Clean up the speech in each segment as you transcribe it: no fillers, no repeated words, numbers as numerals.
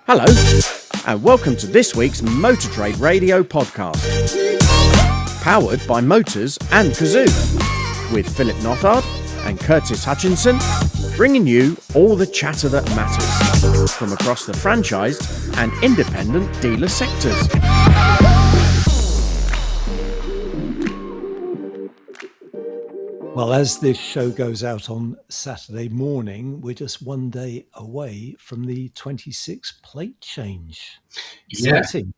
Hello, and welcome to this week's Motor Trade Radio podcast. Powered by Motors and Cazoo, with Philip Nothard and Curtis Hutchinson, bringing you all the chatter that matters from across the franchised and independent dealer sectors. Well, as this show goes out on Saturday morning, we're just one day away from the 26 plate change. Exciting.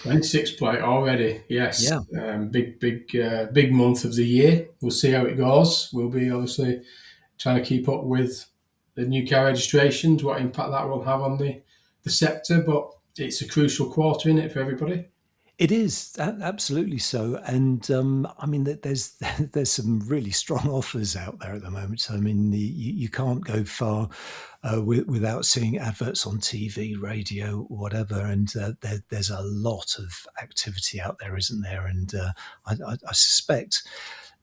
26 plate already, yes. Yeah. Big month of the year. We'll see how it goes. We'll be obviously trying to keep up with the new car registrations, what impact that will have on the sector, but it's a crucial quarter, isn't it, for everybody? It is, absolutely so. And I mean, there's some really strong offers out there at the moment. So, I mean, you can't go far without seeing adverts on TV, radio, whatever. And there's a lot of activity out there, isn't there? And I suspect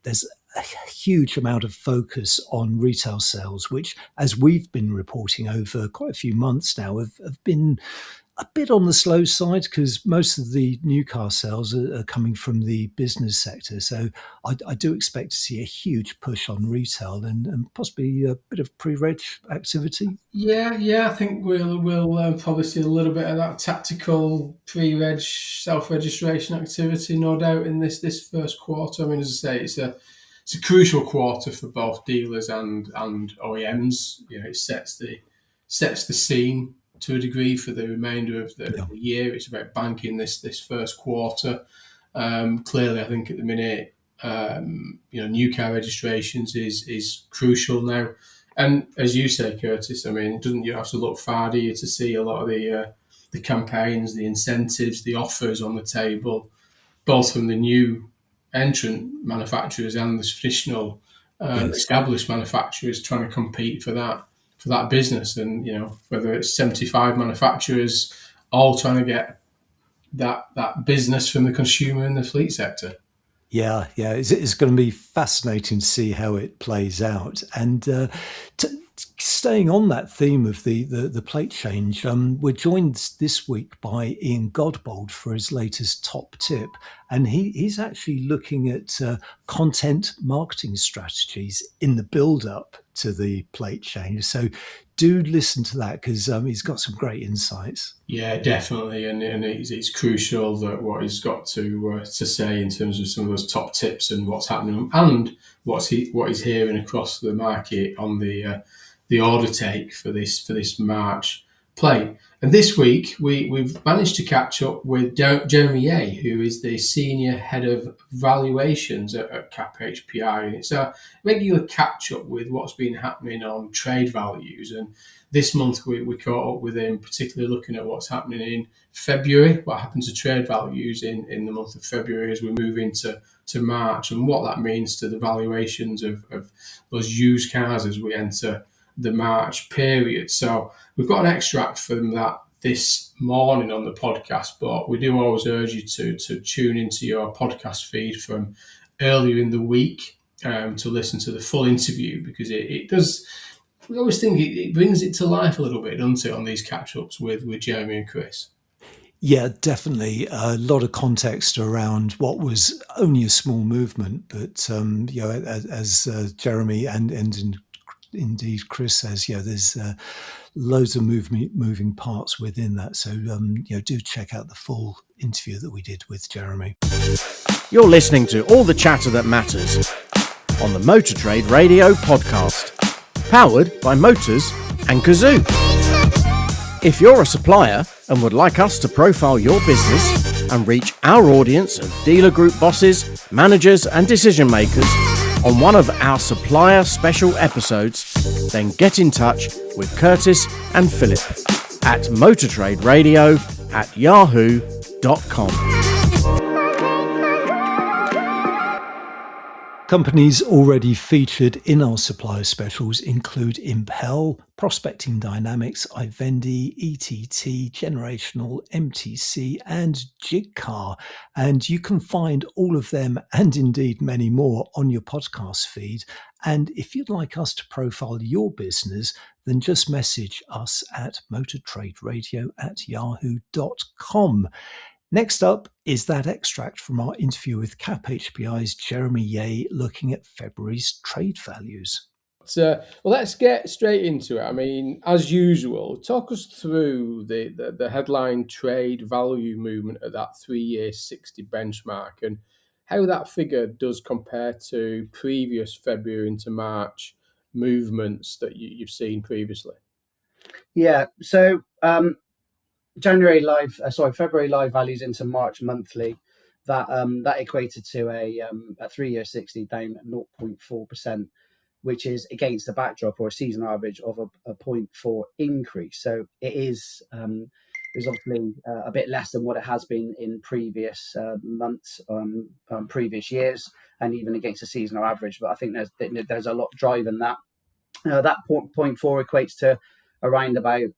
there's a huge amount of focus on retail sales, which, as we've been reporting over quite a few months now, have been a bit on the slow side because most of the new car sales are coming from the business sector. So I do expect to see a huge push on retail and possibly a bit of pre-reg activity. Yeah. I think we'll probably see a little bit of that tactical pre-reg self-registration activity, no doubt, in this first quarter. I mean, as I say, it's a crucial quarter for both dealers and OEMs. You know, it sets the scene to a degree for the remainder of the year. It's about banking this first quarter. Clearly, I think at the minute, new car registrations is crucial now. And as you say, Curtis, I mean, you have to look far, do you, to see a lot of the campaigns, the incentives, the offers on the table, both from the new entrant manufacturers and the traditional established manufacturers trying to compete for that business. And, you know, whether it's 75 manufacturers all trying to get that business from the consumer in the fleet sector. Yeah. It's going to be fascinating to see how it plays out. And staying on that theme of the plate change, we're joined this week by Ian Goldbold for his latest top tip. And he's actually looking at content marketing strategies in the build-up to the plate change. So do listen to that because he's got some great insights. Yeah, definitely. And it's crucial that what he's got to say in terms of some of those top tips and what's happening and what he's hearing across the market on the order take for this March plate. And this week we've managed to catch up with Jeremy Yea, who is the senior head of valuations at CAP HPI. And it's a regular catch up with what's been happening on trade values. And this month we caught up with him, particularly looking at what's happening in February, what happens to trade values in the month of February as we move into March, and what that means to the valuations of those used cars as we enter the March period. So we've got an extract from that this morning on the podcast, but we do always urge you to tune into your podcast feed from earlier in the week to listen to the full interview, because it does. We always think it brings it to life a little bit, doesn't it, on these catch-ups with Jeremy and Chris? Yeah, definitely. A lot of context around what was only a small movement, but as Jeremy and indeed Chris says, there's loads of moving parts within that. So do check out the full interview that we did with Jeremy. You're listening to all the chatter that matters on the Motor Trade Radio podcast, powered by Motors and Cazoo. If you're a supplier and would like us to profile your business and reach our audience of dealer group bosses, managers and decision makers on one of our supplier special episodes, then get in touch with Curtis and Philip at motortraderadio@yahoo.com. Companies already featured in our supplier specials include Impel, Prospecting Dynamics, iVendi, ETT, Generational, MTC, and Jigcar. And you can find all of them and indeed many more on your podcast feed. And if you'd like us to profile your business, then just message us at motortraderadio@yahoo.com. Next up is that extract from our interview with CAP HPI's Jeremy Yea looking at February's trade values. Well, let's get straight into it. I mean, as usual, talk us through the headline trade value movement at that 3-year 60 benchmark and how that figure does compare to previous February into March movements that you've seen previously. Yeah, so February live values into March monthly. That equated to a 3-year 60 down at 0.4%, which is against the backdrop or a seasonal average of a 0.4 increase. So it is obviously a bit less than what it has been in previous months, previous years, and even against the seasonal average. But I think there's a lot driving that. That 0.4 equates to around about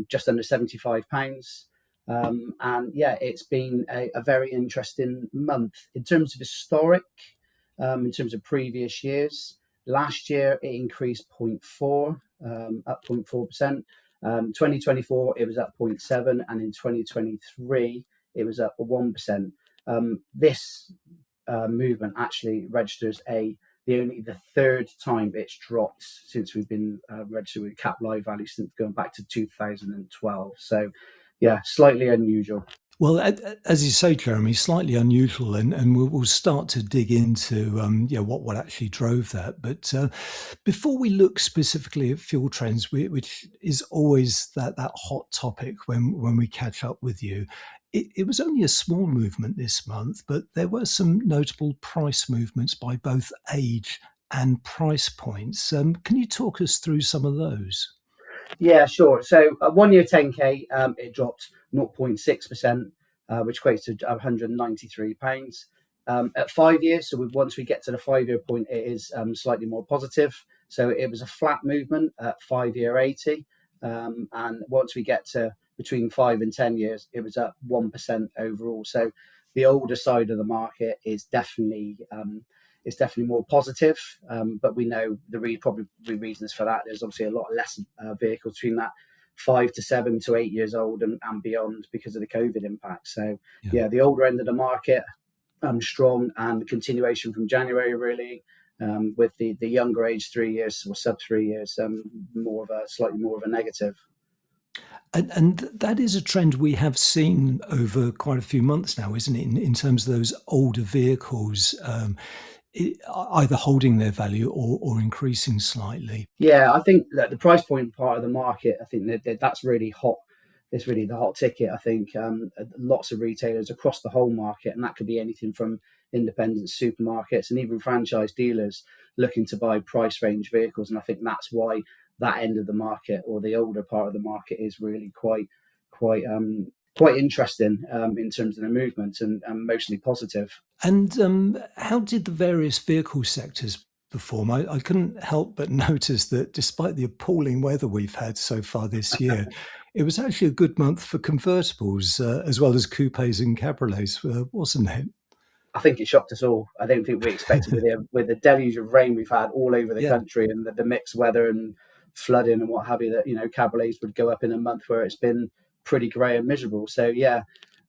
just under £75. And yeah, it's been a very interesting month in terms of historic, in terms of previous years. Last year it increased 0.4, up 0.4%. 2024 it was up 0.7, and in 2023 it was up 1%. This movement actually registers the third time it's dropped since we've been registered with CAP Live Value, since going back to 2012. So, yeah, slightly unusual. Well, as you say, Jeremy, slightly unusual, and we'll start to dig into what actually drove that. But before we look specifically at fuel trends, which is always that hot topic when we catch up with you, it was only a small movement this month, but there were some notable price movements by both age and price points. Can you talk us through some of those? Yeah, sure. So 1 year 10K, it dropped 0.6%, which equates to £193. At 5 years, so once we get to the 5-year point, it is slightly more positive. So it was a flat movement at 5-year 80. And once we get to between 5 and 10 years, it was up 1% overall. So the older side of the market is definitely more positive, but we know probably reasons for that. There's obviously a lot less vehicles between that 5 to 7 to 8 years old and beyond because of the COVID impact. So yeah, the older end of the market strong, and the continuation from January really, with the younger age 3 years or sub 3 years, slightly more of a negative. And that is a trend we have seen over quite a few months now, isn't it? In terms of those older vehicles, either holding their value or increasing slightly. Yeah, I think that the price point part of the market, I think that's really hot. It's really the hot ticket. I think lots of retailers across the whole market, and that could be anything from independent supermarkets and even franchise dealers looking to buy price range vehicles. And I think that's why that end of the market, or the older part of the market, is really quite interesting in terms of the movement, and mostly positive. And how did the various vehicle sectors perform? I couldn't help but notice that despite the appalling weather we've had so far this year, it was actually a good month for convertibles as well as coupes and cabriolets, wasn't it? I think it shocked us all. I don't think we expected with the deluge of rain we've had all over the country, and the mixed weather and flooding and what have you, that cabriolets would go up in a month where it's been pretty grey and miserable. So yeah,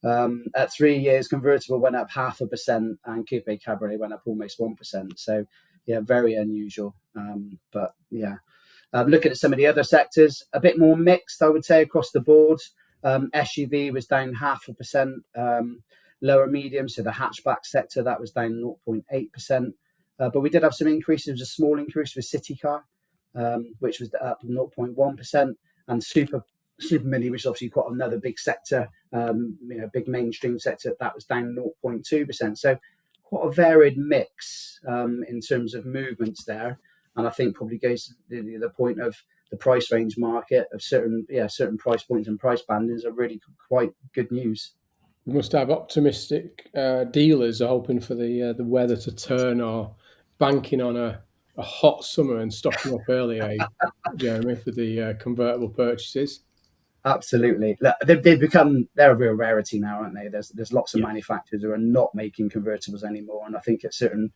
at 3 years, convertible went up 0.5%, and coupe cabriolet went up almost 1%. So yeah, very unusual. But yeah, looking at some of the other sectors, a bit more mixed, I would say, across the board. SUV was down 0.5%. Lower medium, so the hatchback sector, that was down 0.8%. But we did have some increases. There was a small increase for City Car, which was up 0.1%, and Super Mini, which is obviously quite another big sector, big mainstream sector, that was down 0.2%. So quite a varied mix in terms of movements there. And I think probably goes to the point of the price range market of certain price points and price bandings are really quite good news. We must have optimistic dealers hoping for the weather to turn or banking on a hot summer and stocking up early, Jeremy, for the convertible purchases. Absolutely. Look, they've become, they're a real rarity now, aren't they? There's lots of Yeah. manufacturers who are not making convertibles anymore, and I think at certain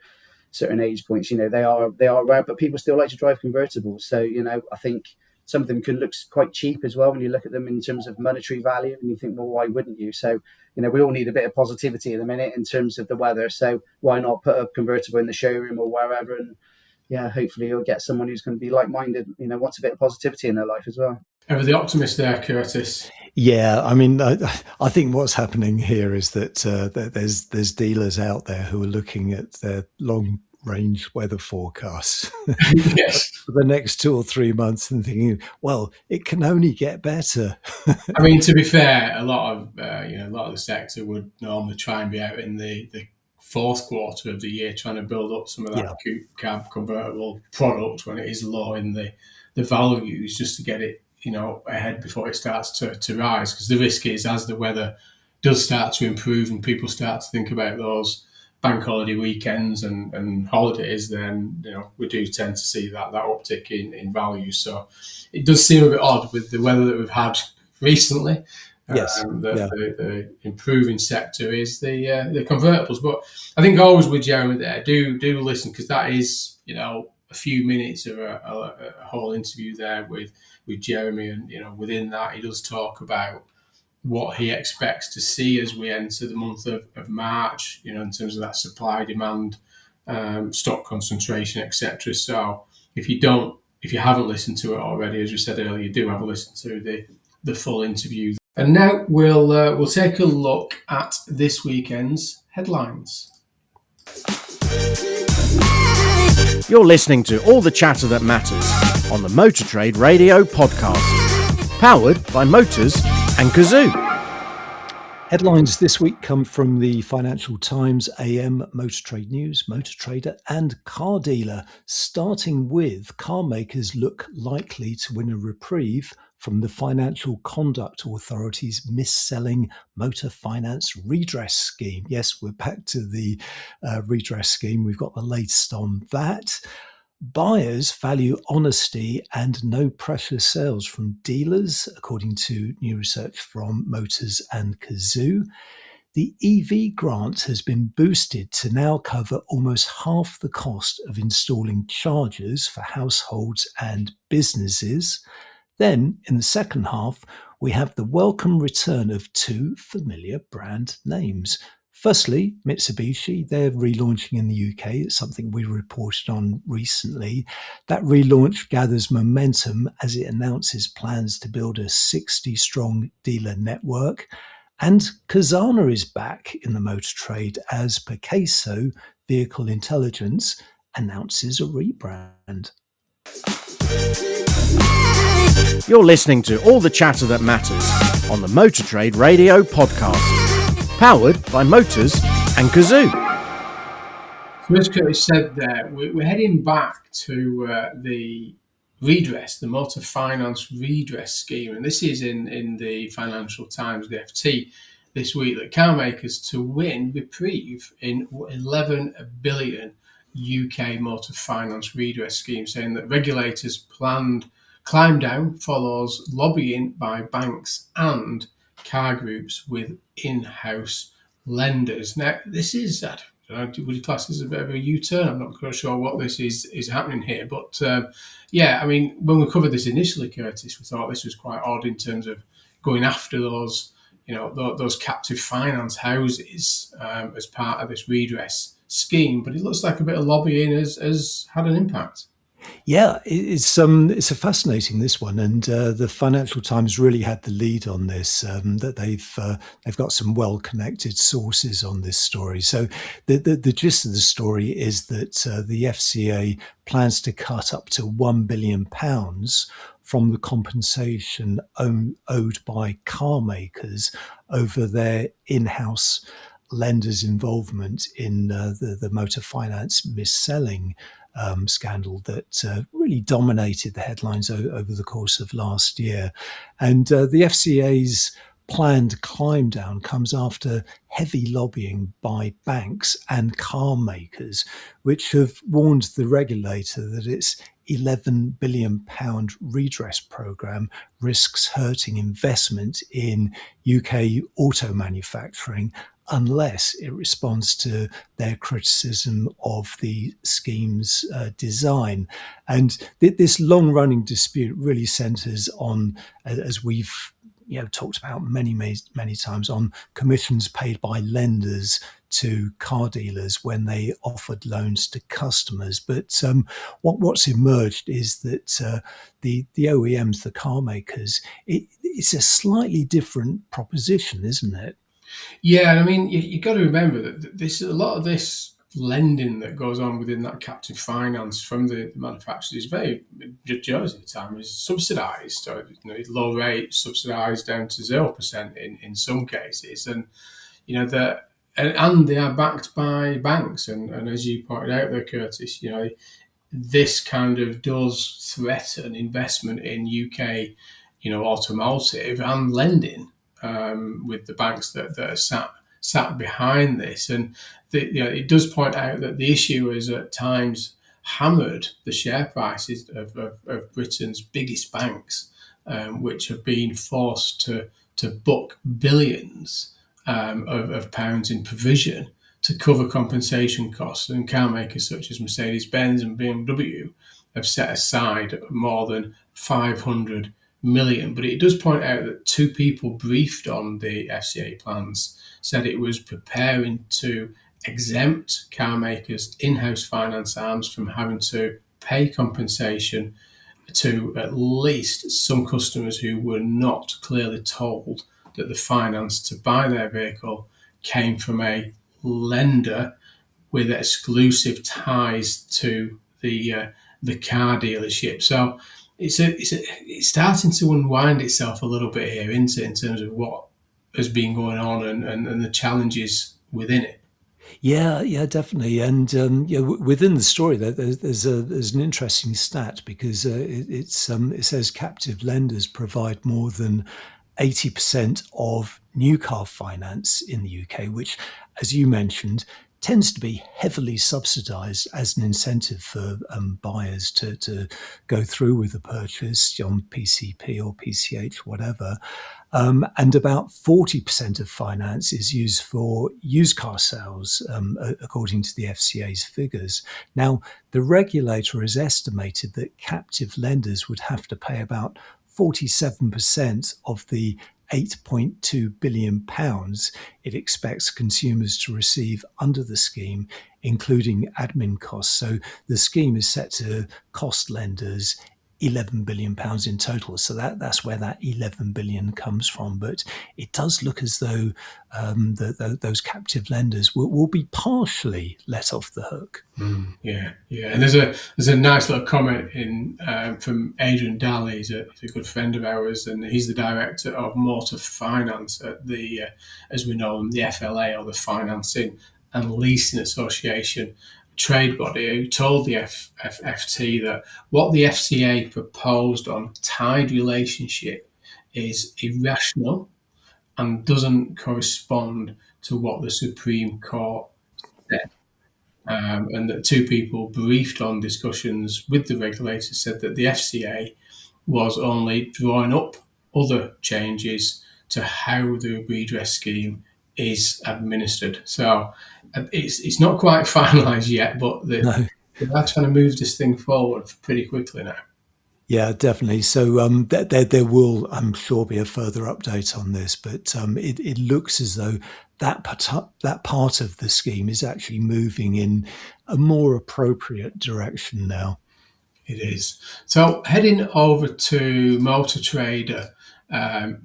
age points, they are rare, but people still like to drive convertibles. So I think some of them can look quite cheap as well when you look at them in terms of monetary value, and you think, well, why wouldn't you? So we all need a bit of positivity at the minute in terms of the weather. So why not put a convertible in the showroom or wherever, and hopefully you'll get someone who's going to be like-minded, wants a bit of positivity in their life as well. Ever the optimist there, Curtis? Yeah, I mean, I think what's happening here is that there's dealers out there who are looking at their long-range weather forecasts Yes. for the next 2 or 3 months and thinking, well, it can only get better. I mean, to be fair, a lot of the sector would normally try and be out in the fourth quarter of the year trying to build up some of that coupe cab convertible product when it is low in the values, just to get it ahead before it starts to rise. Because the risk is, as the weather does start to improve and people start to think about those bank holiday weekends and holidays, then we do tend to see that uptick in value. So it does seem a bit odd with the weather that we've had recently. Yes, the improving sector is the convertibles. But I think always with Jeremy there, do listen, because that is a few minutes of a whole interview there with Jeremy, and within that he does talk about what he expects to see as we enter the month of March, in terms of that supply demand, stock concentration, etc. So if you haven't listened to it already, as we said earlier, you do have a listen to the full interview. And now we'll take a look at this weekend's headlines. You're listening to all the chatter that matters on the Motor Trade Radio podcast, powered by Motors and Cazoo. Headlines this week come from the Financial Times, AM, Motor Trade News, Motor Trader and Car Dealer, starting with car makers look likely to win a reprieve from the Financial Conduct Authority's mis-selling motor finance redress scheme. Yes, we're back to the redress scheme. We've got the latest on that. Buyers value honesty and no pressure sales from dealers, according to new research from Motors and Cazoo. The EV grant has been boosted to now cover almost half the cost of installing chargers for households and businesses. Then, in the second half, we have the welcome return of two familiar brand names. Firstly, Mitsubishi, they're relaunching in the UK. It's something we reported on recently. That relaunch gathers momentum as it announces plans to build a 60-strong dealer network. And Cazana is back in the motor trade as Percayso Vehicle Intelligence announces a rebrand. You're listening to all the chatter that matters on the Motor Trade Radio podcast, powered by Motors and Cazoo. As Curtis said there, we're heading back to the redress, the motor finance redress scheme, and this is in the Financial Times, the FT, this week, that car makers to win reprieve in 11 billion UK motor finance redress scheme, saying that regulators planned climb down follows lobbying by banks and car groups with in-house lenders. Now, this is, would you class this as a bit of a U-turn? I'm not quite sure what this is happening here. But I mean, when we covered this initially, Curtis, we thought this was quite odd in terms of going after those, those captive finance houses as part of this redress scheme. But it looks like a bit of lobbying has had an impact. Yeah, it's a fascinating, this one, and the Financial Times really had the lead on this. That they've got some well-connected sources on this story. So the gist of the story is that the FCA plans to cut up to £1 billion from the compensation owed by car makers over their in-house lenders' involvement in the motor finance mis-selling scandal that really dominated the headlines over the course of last year. And the FCA's planned climb down comes after heavy lobbying by banks and car makers, which have warned the regulator that its £11 billion redress programme risks hurting investment in UK auto manufacturing unless it responds to their criticism of the scheme's design. And this long-running dispute really centres on, as we've talked about many times, on commissions paid by lenders to car dealers when they offered loans to customers. But what's emerged is that the OEMs, the car makers, it's a slightly different proposition, isn't it? Yeah, and I mean, you got to remember that a lot of this lending that goes on within that captive finance from the manufacturers is very, majority of the time, is subsidised. So, low rate, subsidised down to 0% in some cases, and and they are backed by banks. And as you pointed out there, Curtis, this kind of does threaten investment in UK, automotive and lending. With the banks that are sat behind this, and it does point out that the issue has at times hammered the share prices of Britain's biggest banks, which have been forced to book billions of pounds in provision to cover compensation costs, and car makers such as Mercedes-Benz and BMW have set aside more than 500 million. But it does point out that two people briefed on the FCA plans said it was preparing to exempt car makers' in-house finance arms from having to pay compensation to at least some customers who were not clearly told that the finance to buy their vehicle came from a lender with exclusive ties to the car dealership. So it's starting to unwind itself a little bit here in terms of what has been going on and the challenges within it. Yeah, definitely. And within the story, there's an interesting stat, because it says captive lenders provide more than 80% of new car finance in the UK, which, as you mentioned, tends to be heavily subsidised as an incentive for buyers to go through with the purchase on PCP or PCH, whatever. And about 40% of finance is used for used car sales, according to the FCA's figures. Now, the regulator has estimated that captive lenders would have to pay about 47% of the £8.2 billion it expects consumers to receive under the scheme, including admin costs. So the scheme is set to cost lenders £11 billion in total. So that's where that 11 billion comes from. But it does look as though those captive lenders will be partially let off the hook. Yeah. And there's a nice little comment in from Adrian Daly. He's a good friend of ours, and he's the director of motor finance at the, as we know them, the FLA, or the Financing and Leasing Association trade body, who told the FT that what the FCA proposed on tied relationship is irrational and doesn't correspond to what the Supreme Court said. And that two people briefed on discussions with the regulator said that the FCA was only drawing up other changes to how the redress scheme is administered. So it's not quite finalised yet, but they are trying to move this thing forward pretty quickly now. Yeah, definitely. So there will, I'm sure, be a further update on this, but it looks as though that part of the scheme is actually moving in a more appropriate direction now. It is. So heading over to Motor Trade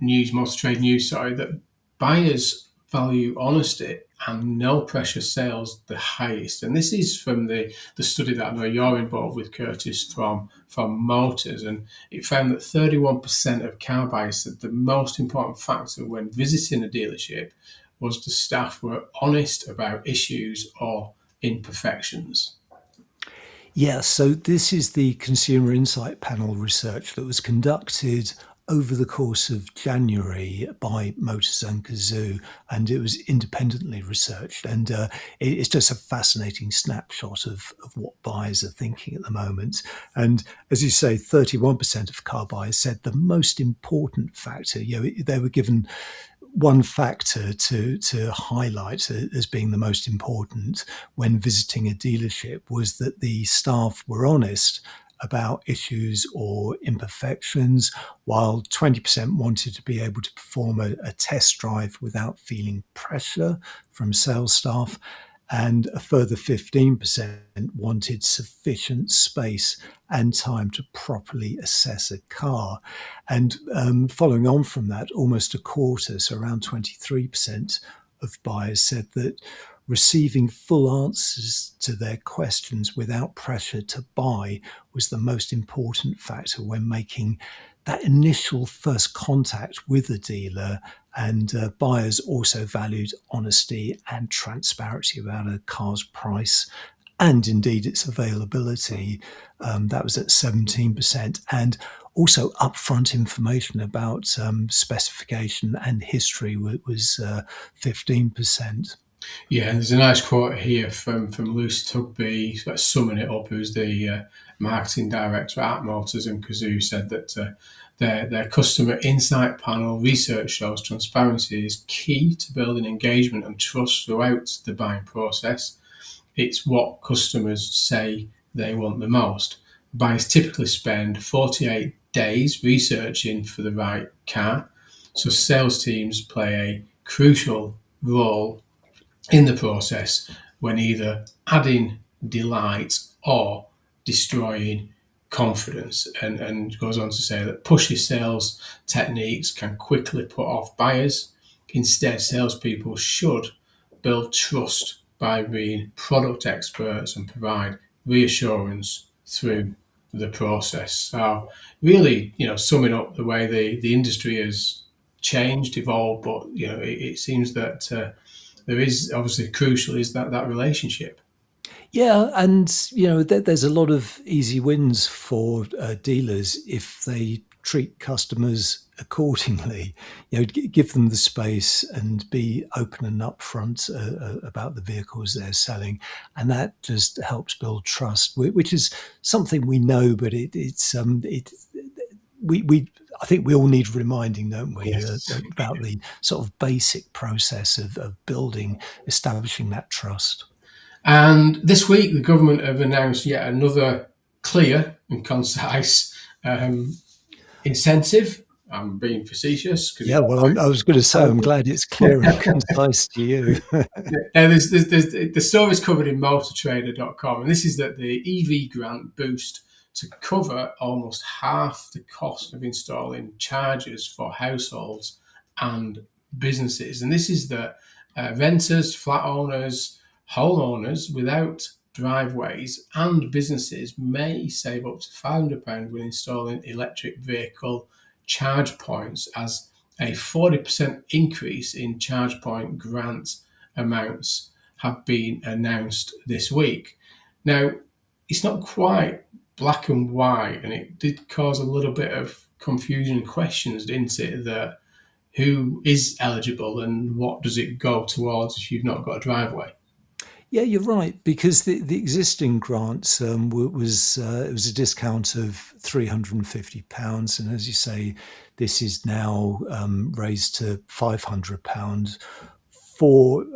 news, that buyers value honesty and no pressure sales the highest. And this is from the study that I know you're involved with, Curtis, from Motors. And it found that 31% of car buyers said the most important factor when visiting a dealership was the staff were honest about issues or imperfections. Yeah, so this is the Consumer Insight Panel research that was conducted over the course of January by Motors and Cazoo, and it was independently researched. And it's just a fascinating snapshot of what buyers are thinking at the moment. And as you say, 31% of car buyers said the most important factor, they were given one factor to highlight as being the most important when visiting a dealership was that the staff were honest about issues or imperfections, while 20% wanted to be able to perform a test drive without feeling pressure from sales staff, and a further 15% wanted sufficient space and time to properly assess a car. And following on from that, almost a quarter, so around 23% of buyers said that receiving full answers to their questions without pressure to buy was the most important factor when making that initial first contact with the dealer. And buyers also valued honesty and transparency about a car's price and indeed its availability. That was at 17%. And also upfront information about specification and history was 15%. Yeah, and there's a nice quote here from Luce Tugby, summing it up, who's the marketing director at Motors and Cazoo, said that their customer insight panel research shows transparency is key to building engagement and trust throughout the buying process. It's what customers say they want the most. Buyers typically spend 48 days researching for the right car, so sales teams play a crucial role in the process when either adding delight or destroying confidence, and goes on to say that pushy sales techniques can quickly put off buyers. Instead, salespeople should build trust by being product experts and provide reassurance through the process. So really, summing up the way the industry has changed, evolved, but it seems that there is obviously crucial is that relationship. Yeah, and there's a lot of easy wins for dealers if they treat customers accordingly. Give them the space and be open and upfront about the vehicles they're selling, and that just helps build trust, which is something we know, but I think we all need reminding, don't we, Yes. about the sort of basic process of establishing that trust. And this week, the government have announced yet another clear and concise incentive. I'm being facetious. Yeah, well, I was going to say, I'm glad it's clear and concise to you. The story is covered in motortrader.com, and this is that the EV grant boost to cover almost half the cost of installing chargers for households and businesses. And this is that renters, flat owners, homeowners without driveways and businesses may save up to £500 when installing electric vehicle charge points, as a 40% increase in charge point grant amounts have been announced this week. Now, it's not quite black and white, and it did cause a little bit of confusion and questions, didn't it, that who is eligible and what does it go towards if you've not got a driveway? Yeah, you're right, because the existing grants was it was a discount of £350, and as you say, this is now raised to £500 for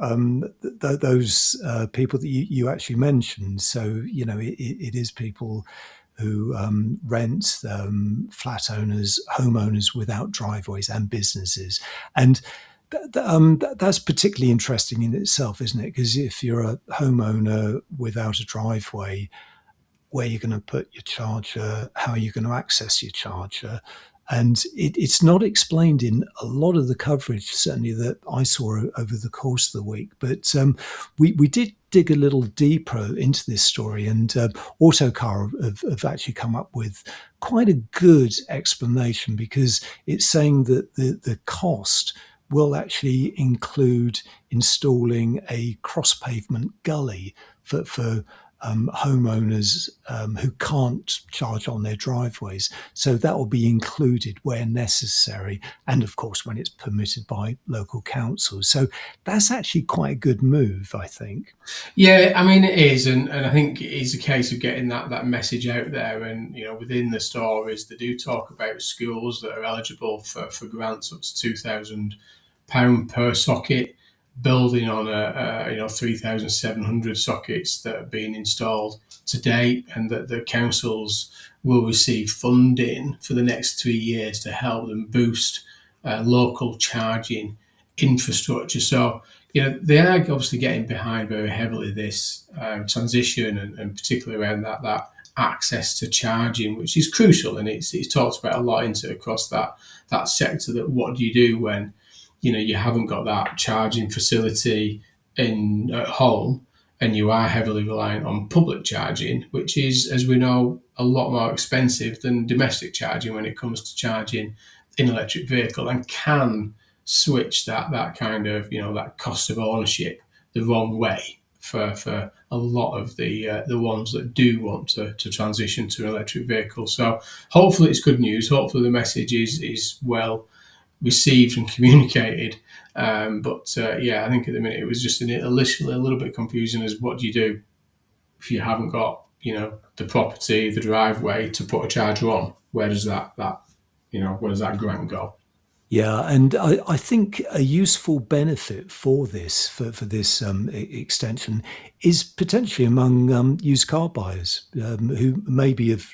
those people that you actually mentioned. So it is people who rent, flat owners, homeowners without driveways, and businesses. And that's particularly interesting in itself, isn't it? Because if you're a homeowner without a driveway, where you're going to put your charger, how are you going to access your charger? And it's not explained in a lot of the coverage, certainly that I saw over the course of the week. But we did dig a little deeper into this story, and Autocar have actually come up with quite a good explanation, because it's saying that the cost will actually include installing a cross-pavement gully for homeowners who can't charge on their driveways. So that will be included where necessary, and of course when it's permitted by local councils. So that's actually quite a good move, I think. Yeah, I mean it is, and I think it is a case of getting that message out there. And within the stories, they do talk about schools that are eligible for grants up to £2,000 per socket, building on a 3,700 sockets that are being installed to date, and that the councils will receive funding for the next 3 years to help them boost local charging infrastructure. So they are obviously getting behind very heavily this transition, and particularly around that access to charging, which is crucial, and it's talked about a lot across that sector. That what do you do when you haven't got that charging facility at home, and you are heavily reliant on public charging, which is, as we know, a lot more expensive than domestic charging when it comes to charging in electric vehicle, and can switch that kind of that cost of ownership the wrong way for a lot of the ones that do want to transition to an electric vehicle. So hopefully it's good news. Hopefully the message is well received and communicated. But I think at the minute it was just initially a little bit confusing as what do you do if you haven't got the property, the driveway to put a charger on? Where does that where does that grant go? Yeah, and I think a useful benefit for this extension is potentially among used car buyers who maybe have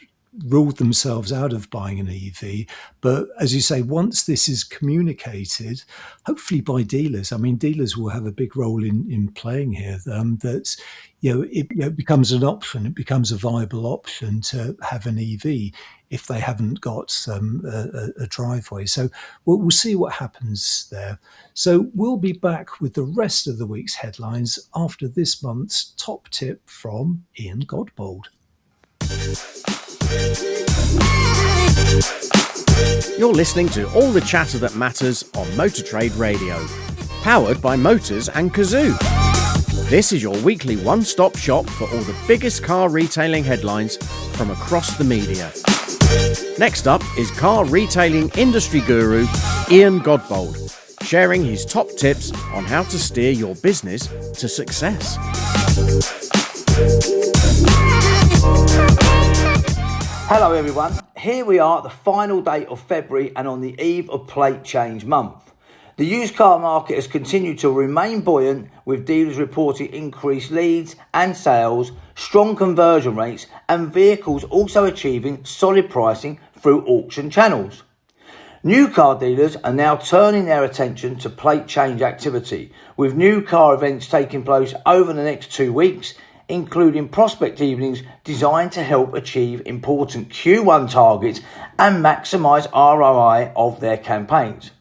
ruled themselves out of buying an EV. But as you say, once this is communicated, hopefully by dealers, I mean, dealers will have a big role in playing here. That's it becomes an option. It becomes a viable option to have an EV if they haven't got a driveway. So we'll see what happens there. So we'll be back with the rest of the week's headlines after this month's top tip from Ian Goldbold. You're listening to all the chatter that matters on Motor Trade Radio, powered by Motors and Cazoo. This is your weekly one-stop shop for all the biggest car retailing headlines from across the media. Next up is car retailing industry guru Ian Goldbold, sharing his top tips on how to steer your business to success. Hello everyone, here we are at the final day of February and on the eve of plate change month. The used car market has continued to remain buoyant, with dealers reporting increased leads and sales, strong conversion rates, and vehicles also achieving solid pricing through auction channels. New car dealers are now turning their attention to plate change activity, with new car events taking place over the next 2 weeks, including prospect evenings designed to help achieve important Q1 targets and maximise ROI of their campaigns.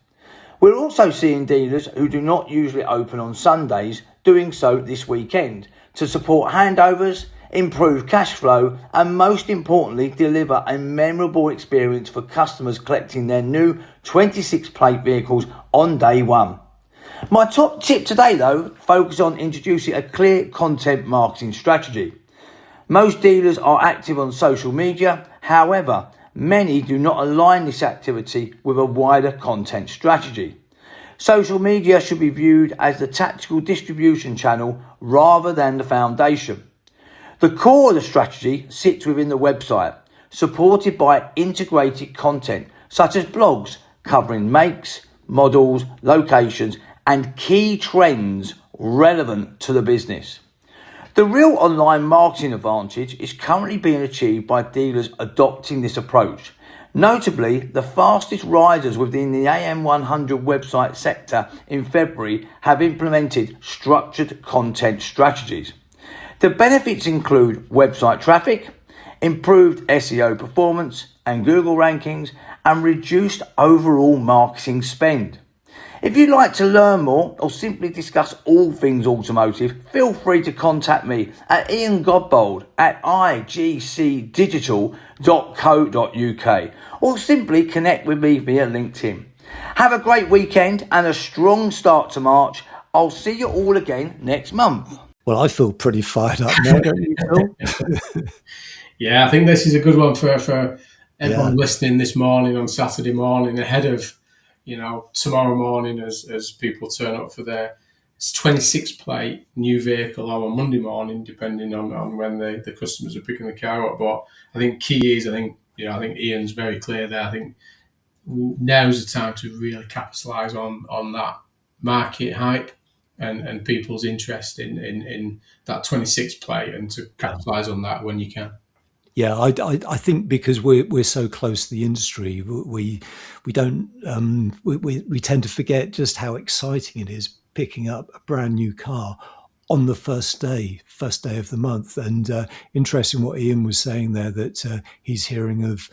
We're also seeing dealers who do not usually open on Sundays doing so this weekend to support handovers, improve cash flow, and most importantly deliver a memorable experience for customers collecting their new 26 plate vehicles on day one. My top tip today though focuses on introducing a clear content marketing strategy. Most dealers are active on social media, however, many do not align this activity with a wider content strategy. Social media should be viewed as the tactical distribution channel rather than the foundation. The core of the strategy sits within the website, supported by integrated content such as blogs covering makes, models, locations, and key trends relevant to the business. The real online marketing advantage is currently being achieved by dealers adopting this approach. Notably, the fastest riders within the AM100 website sector in February have implemented structured content strategies. The benefits include website traffic, improved SEO performance and Google rankings, and reduced overall marketing spend. If you'd like to learn more or simply discuss all things automotive, feel free to contact me at Ian Goldbold at igcdigital.co.uk or simply connect with me via LinkedIn. Have a great weekend and a strong start to March. I'll see you all again next month. Well, I feel pretty fired up now, don't you, Phil? Yeah, I think this is a good one for everyone Yeah. listening this morning on Saturday morning ahead of, tomorrow morning as people turn up for their 26 plate new vehicle, or on Monday morning, depending on when the customers are picking the car up. But I think key is, I think Ian's very clear there. I think now's the time to really capitalise on that market hype and people's interest in that 26 plate, and to capitalise on that when you can. Yeah, I think because we're so close to the industry, we don't we tend to forget just how exciting it is picking up a brand new car on the first day of the month. And interesting what Ian was saying there, that he's hearing of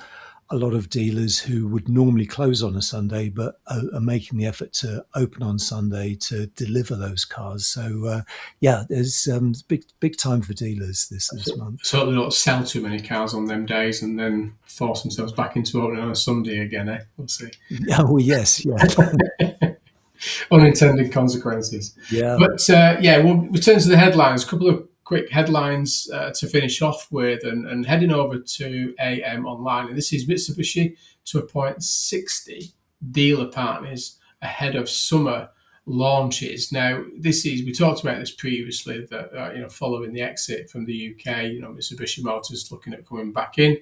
a lot of dealers who would normally close on a Sunday, but are making the effort to open on Sunday to deliver those cars. So yeah, there's big time for dealers this month. So they don't sell too many cars on them days and then force themselves back into opening on a Sunday again. We'll see. Oh yes, yeah. Unintended consequences. Yeah. But we'll return to the headlines. A couple of quick headlines to finish off with, and heading over to AM Online. And this is Mitsubishi to appoint 60 dealer partners ahead of summer launches. Now, we talked about this previously, that following the exit from the UK, Mitsubishi Motors looking at coming back in.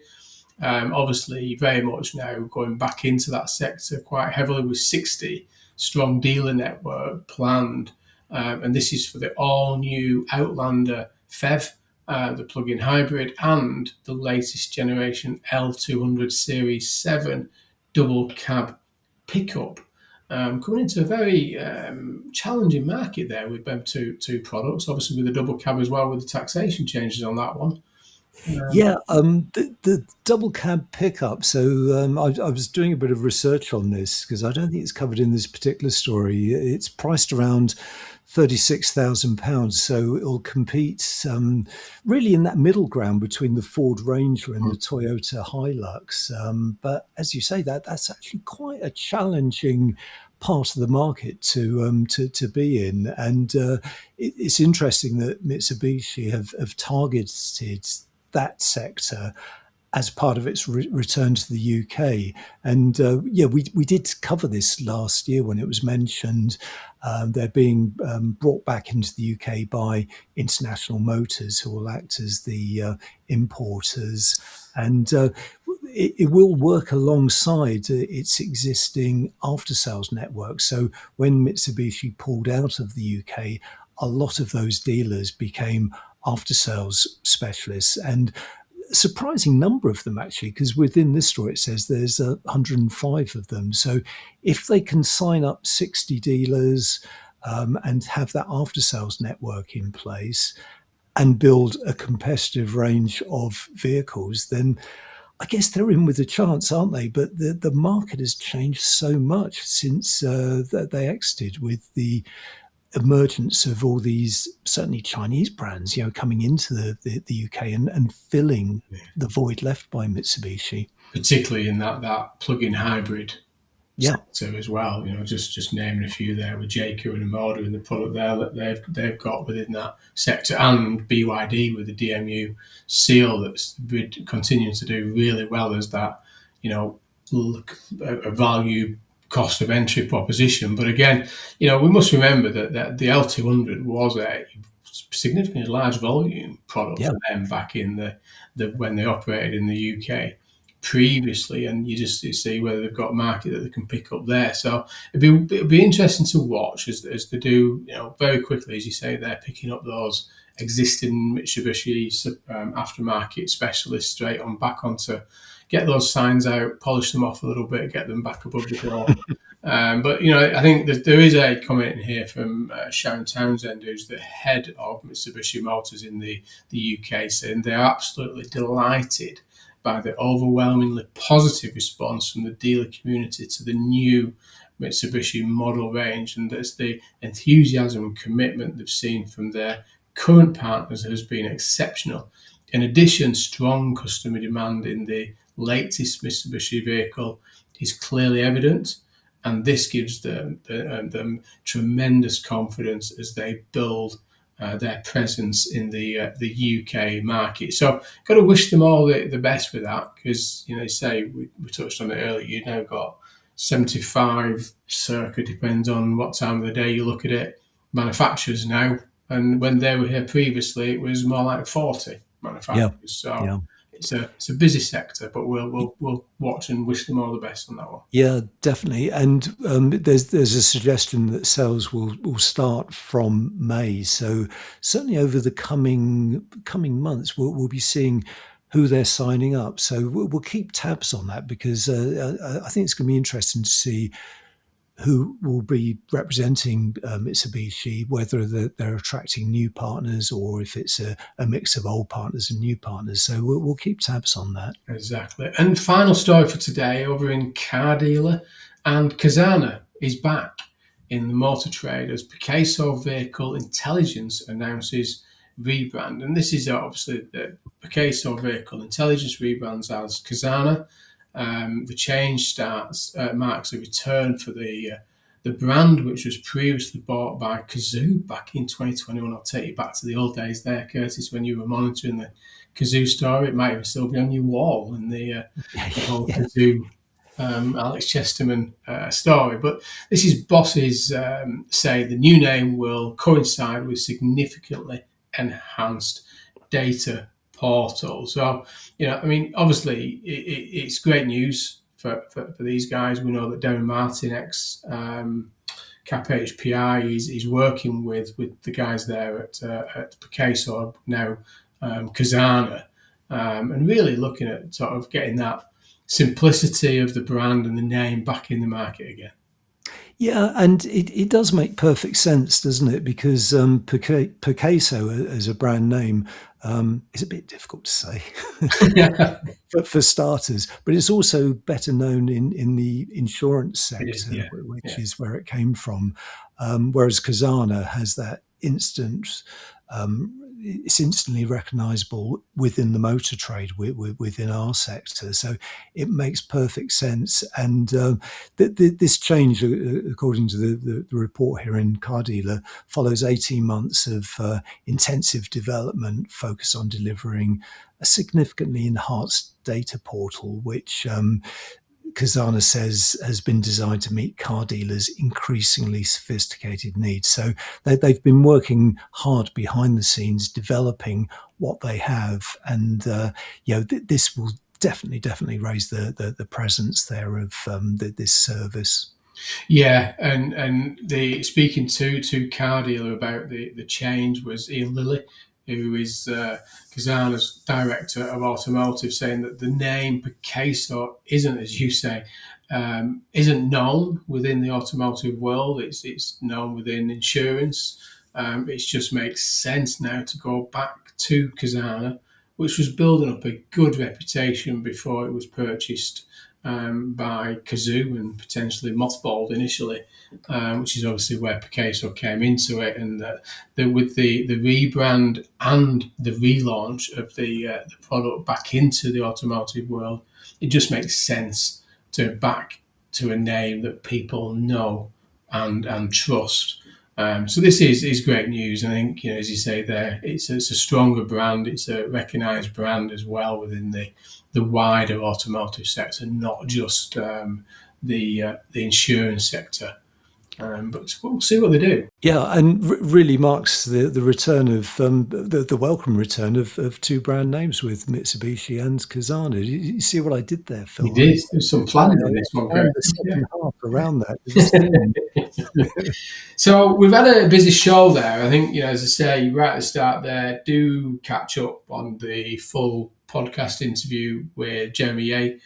Obviously, very much now going back into that sector quite heavily, with 60 strong dealer network planned. And this is for the all-new Outlander PHEV, the plug-in hybrid, and the latest generation L200 Series 7 double cab pickup. Coming into a very challenging market there with them two products, obviously with the double cab as well, with the taxation changes on that one. The double cab pickup. So I was doing a bit of research on this because I don't think it's covered in this particular story. It's priced around £36,000, so it'll compete really in that middle ground between the Ford Ranger and the Toyota Hilux. But as you say, that's actually quite a challenging part of the market to be in. And it's interesting that Mitsubishi have targeted that sector as part of its return to the UK. And we did cover this last year when it was mentioned. They're being brought back into the UK by International Motors, who will act as the importers. And it will work alongside its existing after-sales network. So when Mitsubishi pulled out of the UK, a lot of those dealers became after-sales specialists, and a surprising number of them actually, because within this story it says there's 105 of them. So if they can sign up 60 dealers and have that after-sales network in place and build a competitive range of vehicles, then I guess they're in with a chance, aren't they? But the market has changed so much since they exited, with the emergence of all these certainly Chinese brands, coming into the UK and filling the void left by Mitsubishi, particularly in that plug-in hybrid sector as well. Just naming a few there, with Jayco and Moda and the product there that they've got within that sector, and BYD with the DMU seal that's continuing to do really well as that, a value cost of entry proposition. But again, we must remember that the L200 was a significantly large volume product for them back in the when they operated in the UK previously, and you see whether they've got a market that they can pick up there. So it'll be interesting to watch as they do, very quickly, as you say, they're picking up those existing Mitsubishi aftermarket specialists straight on back onto, get those signs out, polish them off a little bit, get them back above the door. But I think there is a comment in here from Sharon Townsend, who's the head of Mitsubishi Motors in the UK, saying they're absolutely delighted by the overwhelmingly positive response from the dealer community to the new Mitsubishi model range, and that's the enthusiasm and commitment they've seen from their current partners has been exceptional. In addition, strong customer demand in the latest Mitsubishi vehicle is clearly evident, and this gives them tremendous confidence as they build their presence in the UK market. So got to wish them all the best with that, because say we touched on it earlier. You've now got 75 circa, depends on what time of the day you look at it, manufacturers now, and when they were here previously it was more like 40 manufacturers. So it's a busy sector, but we'll watch and wish them all the best on that one. Yeah, definitely. And there's a suggestion that sales will start from May. So certainly over the coming months, we'll be seeing who they're signing up. So we'll keep tabs on that, because I think it's going to be interesting to see who will be representing Mitsubishi, whether they're attracting new partners or if it's a mix of old partners and new partners. So we'll keep tabs on that. Exactly. And final story for today, over in car dealer, and Cazana is back in the motor trade as Percayso Vehicle Intelligence announces rebrand. And this is obviously the Percayso Vehicle Intelligence rebrands as Cazana. The change marks a return for the brand, which was previously bought by Cazoo back in 2021. I'll take you back to the old days there, Curtis, when you were monitoring the Cazoo store. It might even still be on your wall in the whole Cazoo Alex Chesterman story. But this is bosses say the new name will coincide with significantly enhanced data portal. So, obviously it's great news for these guys. We know that Darren Martin, ex Cap HPI, is working with the guys there at Percayso, now Cazana, and really looking at sort of getting that simplicity of the brand and the name back in the market again. Yeah, and it does make perfect sense, doesn't it? Because Percayso as a brand name is a bit difficult to say for starters, but it's also better known in the insurance sector, which is where it came from. Whereas Cazana has that instant, it's instantly recognisable within the motor trade, within our sector. So it makes perfect sense. And this change, according to the report here in Car Dealer, follows 18 months of intensive development focused on delivering a significantly enhanced data portal, which Cazana says has been designed to meet car dealers' increasingly sophisticated needs. So they've been working hard behind the scenes, developing what they have, and this will definitely raise the presence there of this service. Yeah, and the speaking to Car Dealer about the change was Ian Lilly, who is Cazana's director of Automotive, saying that the name Percayso isn't, as you say, isn't known within the automotive world. It's known within insurance. It just makes sense now to go back to Cazana, which was building up a good reputation before it was purchased by Cazoo and potentially mothballed initially, which is obviously where Percayso came into it. And with the rebrand and the relaunch of the product back into the automotive world, it just makes sense to back to a name that people know and trust. So this is great news. I think, as you say there, it's a stronger brand. It's a recognised brand as well within the wider automotive sector, not just the insurance sector. But we'll see what they do. Yeah, and really marks the return of the welcome return of two brand names with Mitsubishi and Cazana. You see what I did there, Phil? You did. There's some planning in this one. The second half around that. So we've had a busy show there. I think, as I say, right at the start there, do catch up on the full podcast interview with Jeremy Yea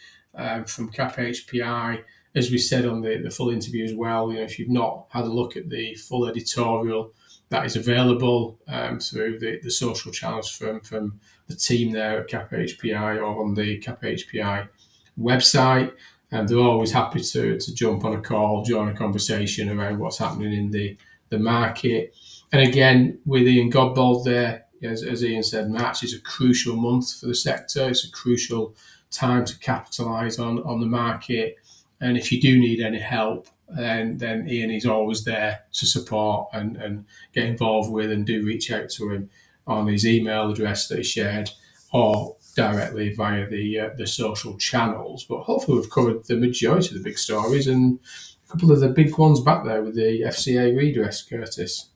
from Cap HPI. As we said on the full interview as well, if you've not had a look at the full editorial, that is available through the social channels from the team there at Cap HPI or on the Cap HPI website. And they're always happy to jump on a call, join a conversation around what's happening in the market. And again, with Ian Goldbold there, as Ian said, March is a crucial month for the sector. It's a crucial time to capitalise on the market. And if you do need any help then Ian is always there to support and get involved with, and do reach out to him on his email address that he shared, or directly via the social channels. But hopefully we've covered the majority of the big stories, and a couple of the big ones back there with the FCA redress, Curtis.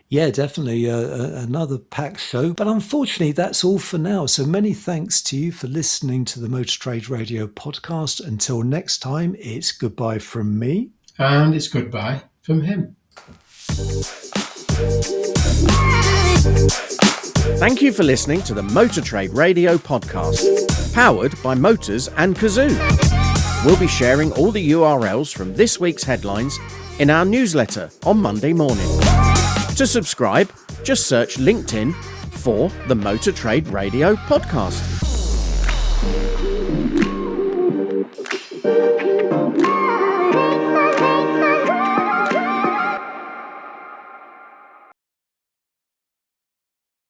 Yeah, definitely another packed show. But unfortunately, that's all for now. So many thanks to you for listening to the Motor Trade Radio podcast. Until next time, it's goodbye from me. And it's goodbye from him. Thank you for listening to the Motor Trade Radio podcast, powered by Motors and Cazoo. We'll be sharing all the URLs from this week's headlines in our newsletter on Monday morning. To subscribe, just search LinkedIn for the Motor Trade Radio podcast.